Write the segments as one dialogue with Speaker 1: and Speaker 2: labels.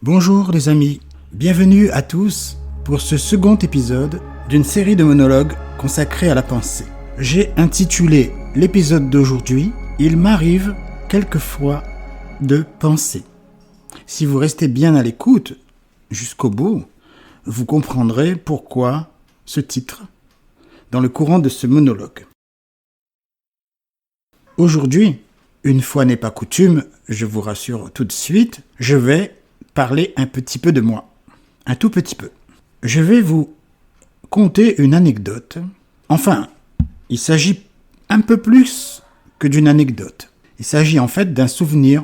Speaker 1: Bonjour les amis, bienvenue à tous pour ce second épisode d'une série de monologues consacrés à la pensée. J'ai intitulé l'épisode d'aujourd'hui « Il m'arrive quelquefois de penser ». Si vous restez bien à l'écoute jusqu'au bout, vous comprendrez pourquoi ce titre dans le courant de ce monologue. Aujourd'hui, une fois n'est pas coutume, je vous rassure tout de suite, je vais parler un petit peu de moi, un tout petit peu. Je vais vous conter une anecdote. Enfin, il s'agit un peu plus que d'une anecdote. Il s'agit en fait d'un souvenir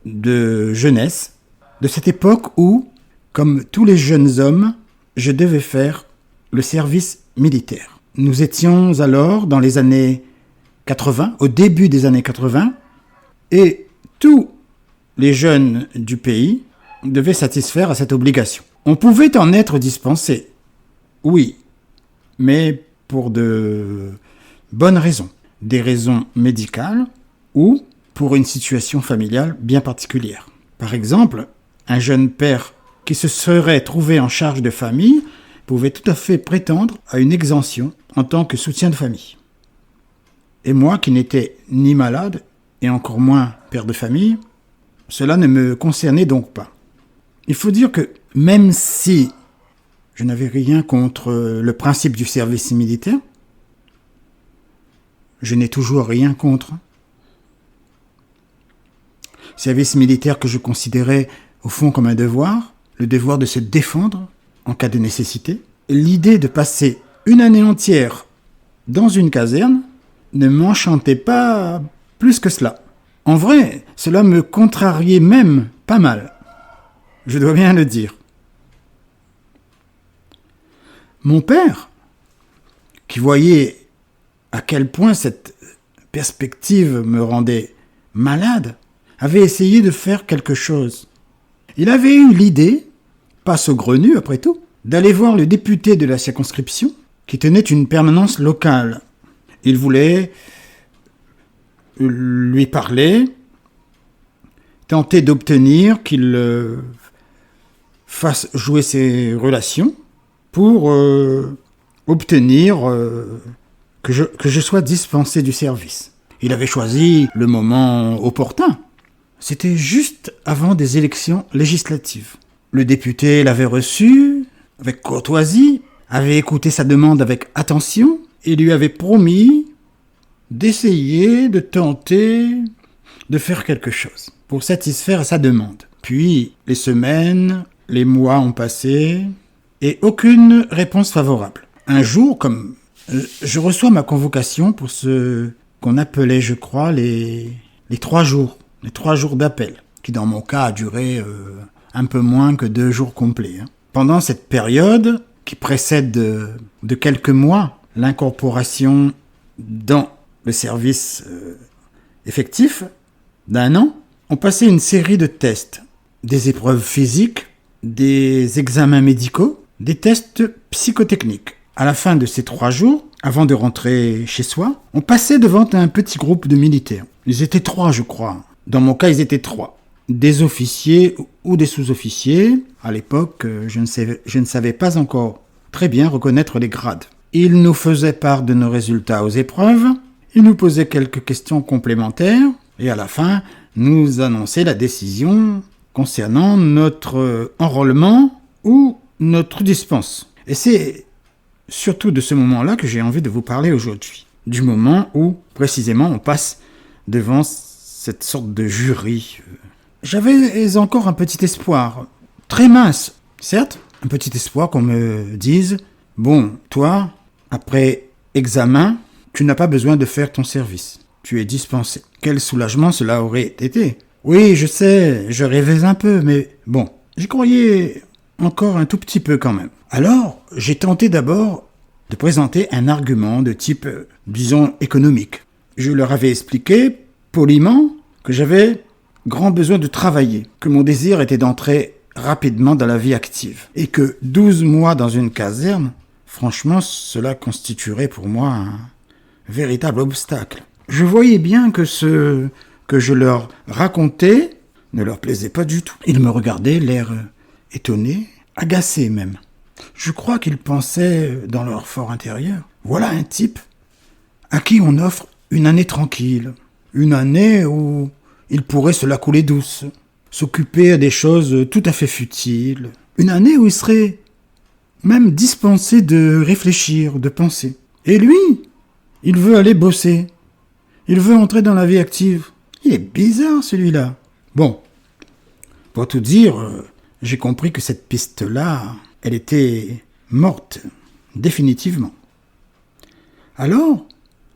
Speaker 1: de jeunesse, de cette époque où, comme tous les jeunes hommes, je devais faire le service militaire. Nous étions alors dans les années 80, au début des années 80, et tous les jeunes du pays devaient satisfaire à cette obligation. On pouvait en être dispensé, oui, mais pour de bonnes raisons. Des raisons médicales ou pour une situation familiale bien particulière. Par exemple, un jeune père qui se serait trouvé en charge de famille pouvait tout à fait prétendre à une exemption en tant que soutien de famille. Et moi, qui n'étais ni malade, et encore moins père de famille, cela ne me concernait donc pas. Il faut dire que même si je n'avais rien contre le principe du service militaire, je n'ai toujours rien contre. Service militaire que je considérais au fond comme un devoir, le devoir de se défendre en cas de nécessité. L'idée de passer une année entière dans une caserne ne m'enchantait pas plus que cela. En vrai, cela me contrariait même pas mal. Je dois bien le dire. Mon père, qui voyait à quel point cette perspective me rendait malade, avait essayé de faire quelque chose. Il avait eu l'idée, pas saugrenue après tout, d'aller voir le député de la circonscription qui tenait une permanence locale. Il voulait lui parler, tenter d'obtenir qu'il fasse jouer ses relations pour obtenir que je sois dispensé du service. Il avait choisi le moment opportun. C'était juste avant des élections législatives. Le député l'avait reçu avec courtoisie, avait écouté sa demande avec attention et lui avait promis d'essayer, de tenter de faire quelque chose pour satisfaire à sa demande. Puis les semaines, les mois ont passé et aucune réponse favorable. Un jour, comme je reçois ma convocation pour ce qu'on appelait, je crois, les 3 jours. Les 3 jours d'appel, qui dans mon cas a duré un peu moins que 2 jours complets. Pendant cette période, qui précède de quelques mois l'incorporation dans le service effectif d'1 an, on passait une série de tests, des épreuves physiques, des examens médicaux, des tests psychotechniques. À la fin de ces 3 jours, avant de rentrer chez soi, on passait devant un petit groupe de militaires. Ils étaient 3, je crois. Dans mon cas, ils étaient 3. Des officiers ou des sous-officiers. À l'époque, je ne savais pas encore très bien reconnaître les grades. Ils nous faisaient part de nos résultats aux épreuves. Ils nous posaient quelques questions complémentaires. Et à la fin, nous annonçaient la décision concernant notre enrôlement ou notre dispense. Et c'est surtout de ce moment-là que j'ai envie de vous parler aujourd'hui. Du moment où, précisément, on passe devant cette sorte de jury. J'avais encore un petit espoir, très mince, certes, un petit espoir qu'on me dise « Bon, toi, après examen, tu n'as pas besoin de faire ton service. Tu es dispensé. » Quel soulagement cela aurait été. Oui, je sais, je rêvais un peu, mais bon, j'y croyais encore un tout petit peu quand même. Alors, j'ai tenté d'abord de présenter un argument de type, disons, économique. Je leur avais expliqué poliment que j'avais grand besoin de travailler, que mon désir était d'entrer rapidement dans la vie active, et que 12 mois dans une caserne, franchement, cela constituerait pour moi un véritable obstacle. Je voyais bien que ce que je leur racontais ne leur plaisait pas du tout. Ils me regardaient, l'air étonné, agacé même. Je crois qu'ils pensaient, dans leur fort intérieur, voilà un type à qui on offre une année tranquille, une année où il pourrait se la couler douce, s'occuper des choses tout à fait futiles, une année où il serait même dispensé de réfléchir, de penser. Et lui, il veut aller bosser, il veut entrer dans la vie active. Il est bizarre celui-là. Bon, pour tout dire, j'ai compris que cette piste-là, elle était morte, définitivement. Alors,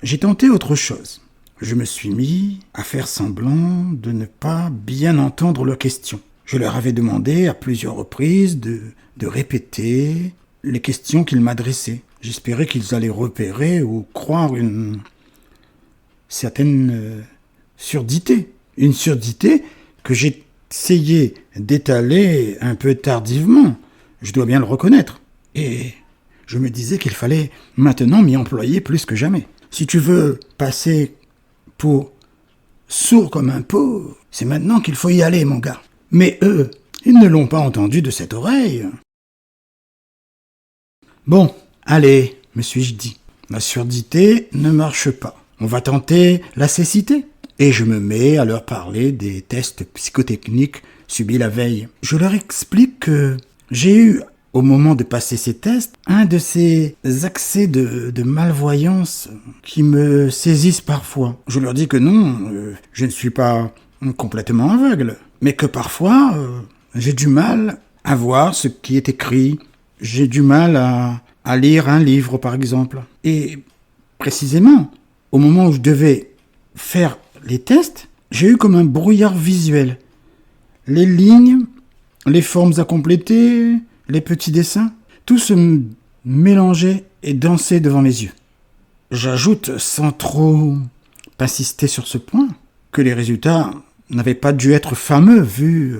Speaker 1: j'ai tenté autre chose. Je me suis mis à faire semblant de ne pas bien entendre leurs questions. Je leur avais demandé à plusieurs reprises de répéter les questions qu'ils m'adressaient. J'espérais qu'ils allaient repérer ou croire une certaine surdité. Une surdité que j'essayais d'étaler un peu tardivement, je dois bien le reconnaître. Et je me disais qu'il fallait maintenant m'y employer plus que jamais. Si tu veux passer pour sourd comme un pot, c'est maintenant qu'il faut y aller, mon gars. Mais eux, ils ne l'ont pas entendu de cette oreille. Bon, allez, me suis-je dit, la surdité ne marche pas. On va tenter la cécité. Et je me mets à leur parler des tests psychotechniques subis la veille. Je leur explique que j'ai eu, au moment de passer ces tests, un de ces accès de malvoyance qui me saisissent parfois. Je leur dis que non, je ne suis pas complètement aveugle, mais que parfois, j'ai du mal à voir ce qui est écrit. J'ai du mal à lire un livre, par exemple. Et précisément, au moment où je devais faire les tests, j'ai eu comme un brouillard visuel. Les lignes, les formes à compléter, les petits dessins, tout se mélangeait et dansait devant mes yeux. J'ajoute, sans trop insister sur ce point, que les résultats n'avaient pas dû être fameux vu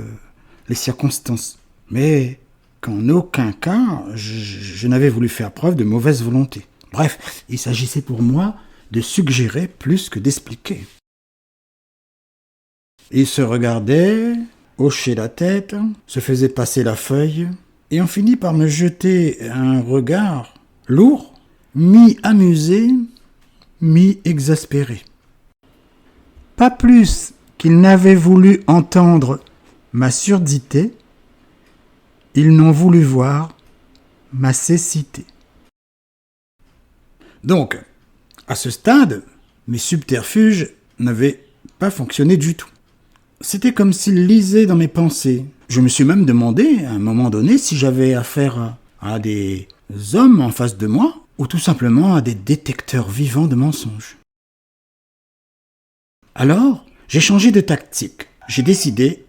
Speaker 1: les circonstances, mais qu'en aucun cas je n'avais voulu faire preuve de mauvaise volonté. Bref, il s'agissait pour moi de suggérer plus que d'expliquer. Ils se regardaient, hochaient la tête, se faisaient passer la feuille, et on finit par me jeter un regard lourd, mi-amusé, mi-exaspéré. Pas plus qu'ils n'avaient voulu entendre ma surdité, ils n'ont voulu voir ma cécité. Donc, à ce stade, mes subterfuges n'avaient pas fonctionné du tout. C'était comme s'ils lisaient dans mes pensées. Je me suis même demandé, à un moment donné, si j'avais affaire à des hommes en face de moi, ou tout simplement à des détecteurs vivants de mensonges. Alors, j'ai changé de tactique. J'ai décidé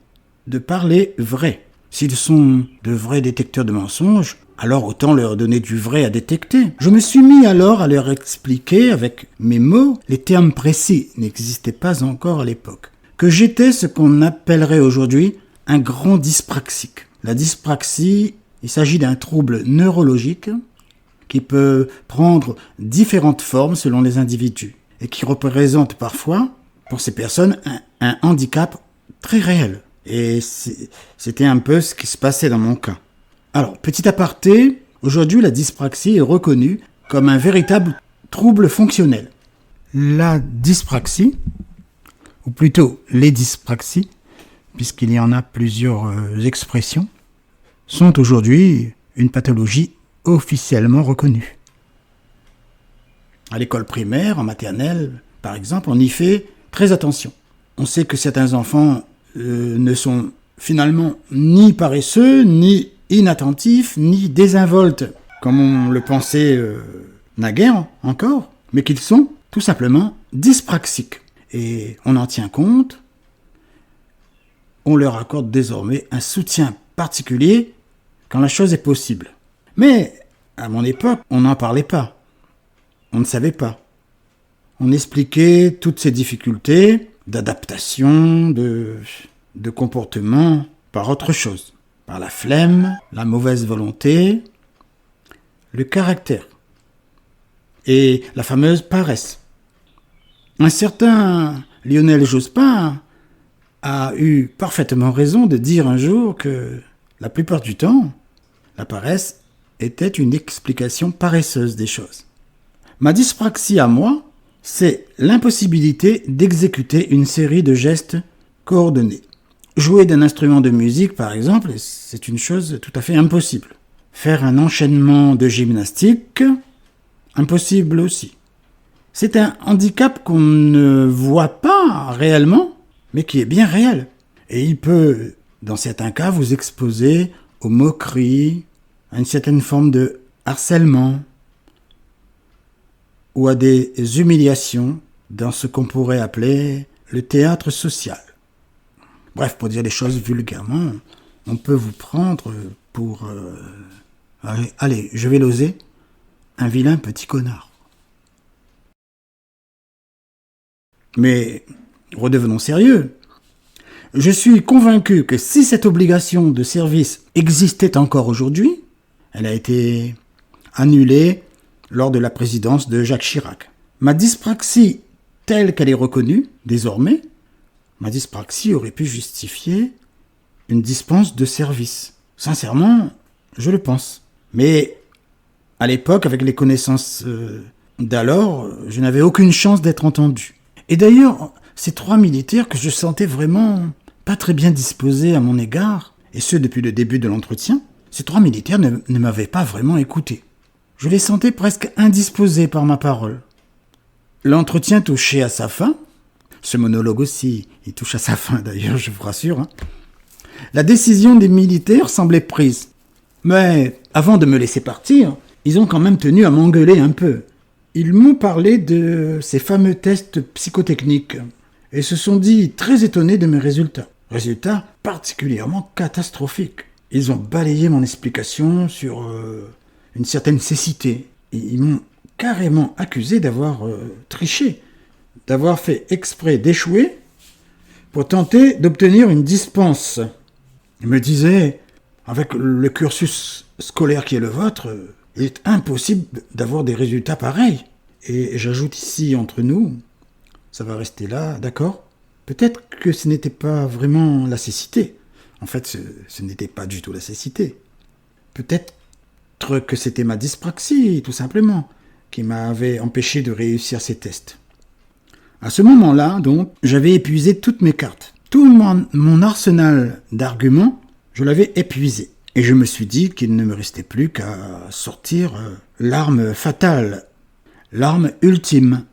Speaker 1: de parler vrai. S'ils sont de vrais détecteurs de mensonges, alors autant leur donner du vrai à détecter. Je me suis mis alors à leur expliquer avec mes mots, les termes précis n'existaient pas encore à l'époque, que j'étais ce qu'on appellerait aujourd'hui un grand dyspraxique. La dyspraxie, il s'agit d'un trouble neurologique qui peut prendre différentes formes selon les individus et qui représente parfois, pour ces personnes, un handicap très réel. Et c'était un peu ce qui se passait dans mon cas. Alors, petit aparté, aujourd'hui la dyspraxie est reconnue comme un véritable trouble fonctionnel. La dyspraxie, ou plutôt les dyspraxies, puisqu'il y en a plusieurs expressions, sont aujourd'hui une pathologie officiellement reconnue. À l'école primaire, en maternelle, par exemple, on y fait très attention. On sait que certains enfants ne sont finalement ni paresseux, ni inattentifs, ni désinvoltes, comme on le pensait naguère encore, mais qu'ils sont tout simplement dyspraxiques. Et on en tient compte, on leur accorde désormais un soutien particulier quand la chose est possible. Mais à mon époque, on n'en parlait pas. On ne savait pas. On expliquait toutes ces difficultés d'adaptation, de comportement par autre chose. Par la flemme, la mauvaise volonté, le caractère et la fameuse paresse. Un certain Lionel Jospin a eu parfaitement raison de dire un jour que, la plupart du temps, la paresse était une explication paresseuse des choses. Ma dyspraxie à moi, c'est l'impossibilité d'exécuter une série de gestes coordonnés. Jouer d'un instrument de musique, par exemple, c'est une chose tout à fait impossible. Faire un enchaînement de gymnastique, impossible aussi. C'est un handicap qu'on ne voit pas réellement, mais qui est bien réel. Et il peut, dans certains cas, vous exposer aux moqueries, à une certaine forme de harcèlement, ou à des humiliations dans ce qu'on pourrait appeler le théâtre social. Bref, pour dire les choses vulgairement, on peut vous prendre pour... allez, je vais l'oser, un vilain petit connard. Mais redevenons sérieux. Je suis convaincu que si cette obligation de service existait encore aujourd'hui, elle a été annulée lors de la présidence de Jacques Chirac. Ma dyspraxie, telle qu'elle est reconnue, désormais, ma dyspraxie aurait pu justifier une dispense de service. Sincèrement, je le pense. Mais à l'époque, avec les connaissances d'alors, je n'avais aucune chance d'être entendu. Et d'ailleurs, ces 3 militaires que je sentais vraiment pas très bien disposés à mon égard, et ce depuis le début de l'entretien, ces 3 militaires ne m'avaient pas vraiment écouté. Je les sentais presque indisposés par ma parole. L'entretien touchait à sa fin. Ce monologue aussi, il touche à sa fin d'ailleurs, je vous rassure. La décision des militaires semblait prise. Mais avant de me laisser partir, ils ont quand même tenu à m'engueuler un peu. Ils m'ont parlé de ces fameux tests psychotechniques et se sont dit très étonnés de mes résultats. Résultats particulièrement catastrophiques. Ils ont balayé mon explication sur une certaine cécité. Et ils m'ont carrément accusé d'avoir triché, d'avoir fait exprès d'échouer pour tenter d'obtenir une dispense. Ils me disaient, avec le cursus scolaire qui est le vôtre, il est impossible d'avoir des résultats pareils. Et j'ajoute ici entre nous, ça va rester là, d'accord ? Peut-être que ce n'était pas vraiment la cécité. En fait, ce n'était pas du tout la cécité. Peut-être que c'était ma dyspraxie, tout simplement, qui m'avait empêché de réussir ces tests. À ce moment-là, donc, j'avais épuisé toutes mes cartes. Tout mon arsenal d'arguments, je l'avais épuisé. Et je me suis dit qu'il ne me restait plus qu'à sortir l'arme fatale, l'arme ultime.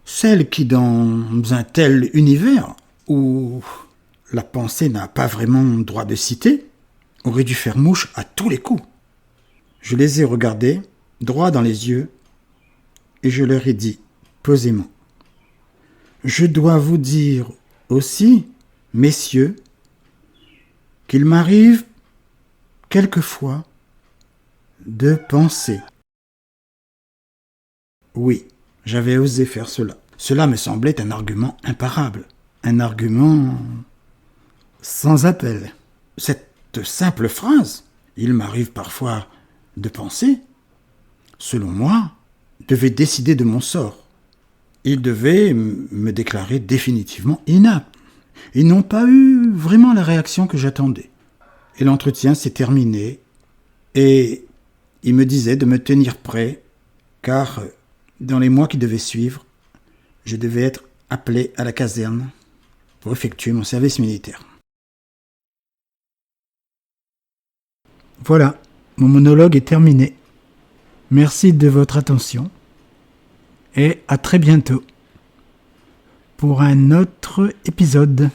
Speaker 1: Celle qui, dans un tel univers où la pensée n'a pas vraiment droit de citer, aurait dû faire mouche à tous les coups. Je les ai regardés, droit dans les yeux, et je leur ai dit, posément, « Je dois vous dire aussi, messieurs, qu'il m'arrive quelquefois de penser. » Oui, j'avais osé faire cela. Cela me semblait un argument imparable, un argument sans appel. Cette simple phrase, « Il m'arrive parfois de penser », selon moi, devait décider de mon sort. Ils devaient me déclarer définitivement inapte. Ils n'ont pas eu vraiment la réaction que j'attendais. Et l'entretien s'est terminé et ils me disaient de me tenir prêt car dans les mois qui devaient suivre, je devais être appelé à la caserne pour effectuer mon service militaire. Voilà, mon monologue est terminé. Merci de votre attention et à très bientôt pour un autre épisode.